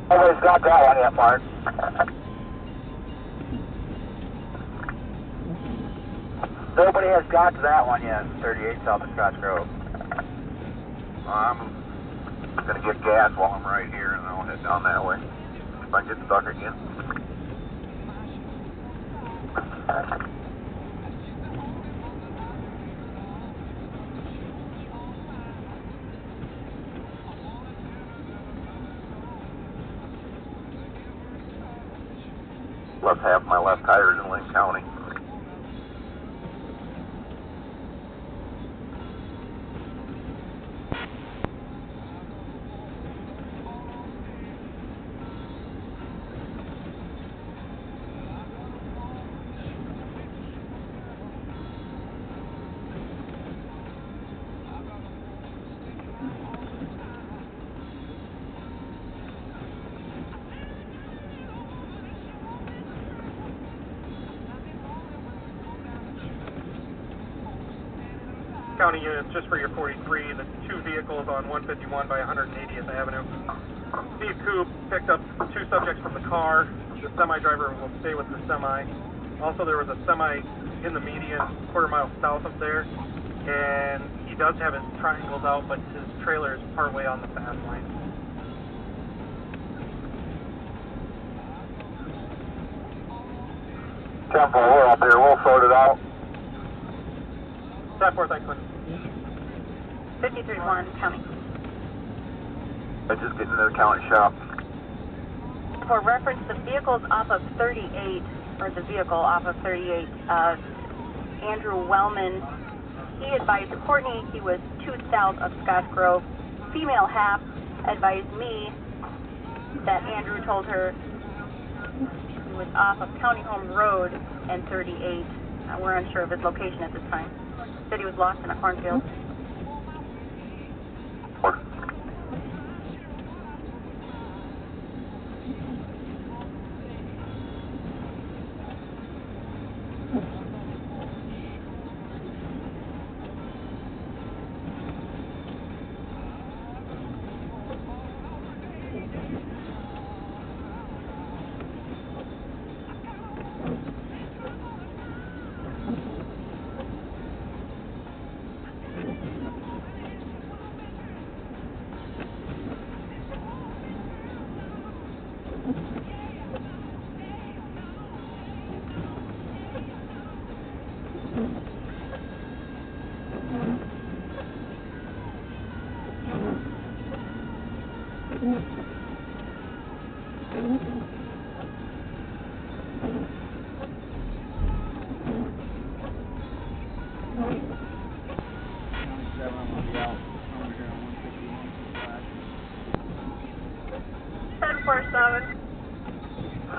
Nobody's got that one yet, Mark. Nobody has got to that one yet, 38 south of Scotch Grove. I'm going to get gas while I'm right here, and I'll head down that way. If I get stuck again. Left half my left tire's in Lynn County. County units, just for your 43, the two vehicles on 151 by 180th Avenue. Steve Coop picked up two subjects from the car. The semi driver will stay with the semi. Also, there was a semi in the median, quarter mile south of there, and he does have his triangles out, but his trailer is partway on the fast line. 10-4, we're up here. We'll sort it out. 10-4, thanks, man. 53-1, county. I just get into the county shop. For reference, the vehicle's off of 38, or the vehicle off of 38, Andrew Wellman, he advised Courtney he was 2 south of Scotch Grove. Female half advised me that Andrew told her he was off of County Home Road and 38. We're unsure of his location at this time. Said he was lost in a cornfield.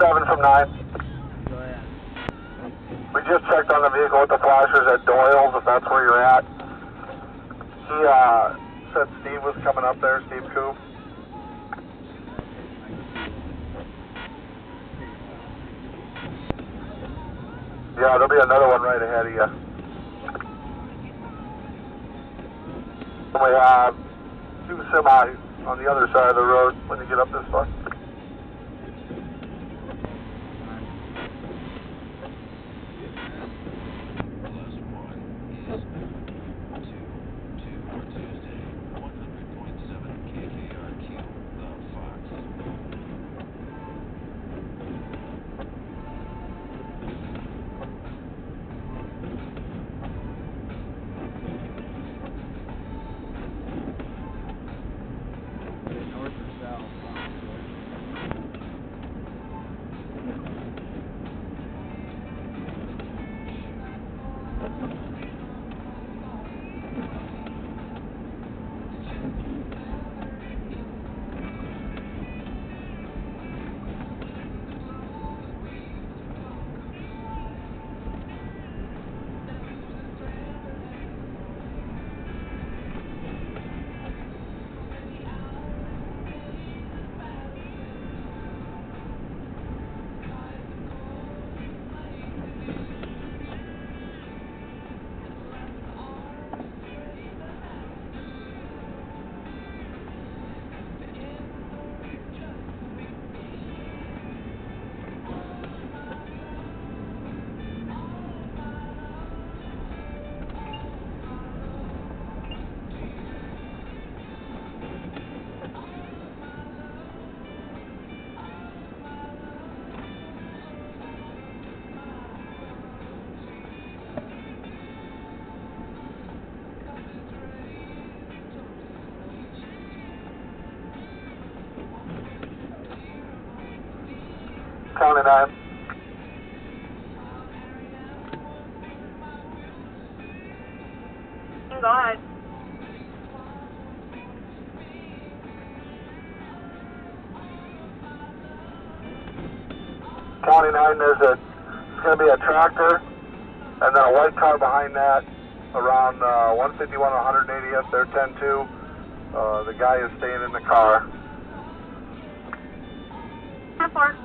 Seven from 9. Go ahead. We just checked on the vehicle with the flashers at Doyle's, if that's where you're at. He said Steve was coming up there, Steve Coop. Yeah, there'll be another one right ahead of you. We have 2 semis on the other side of the road when you get up this far. North or south? County 9. Go ahead. County 9, it's going to be a tractor, and then a white car behind that, around 151 180th, they're 10-2. The guy is staying in the car. 10-4.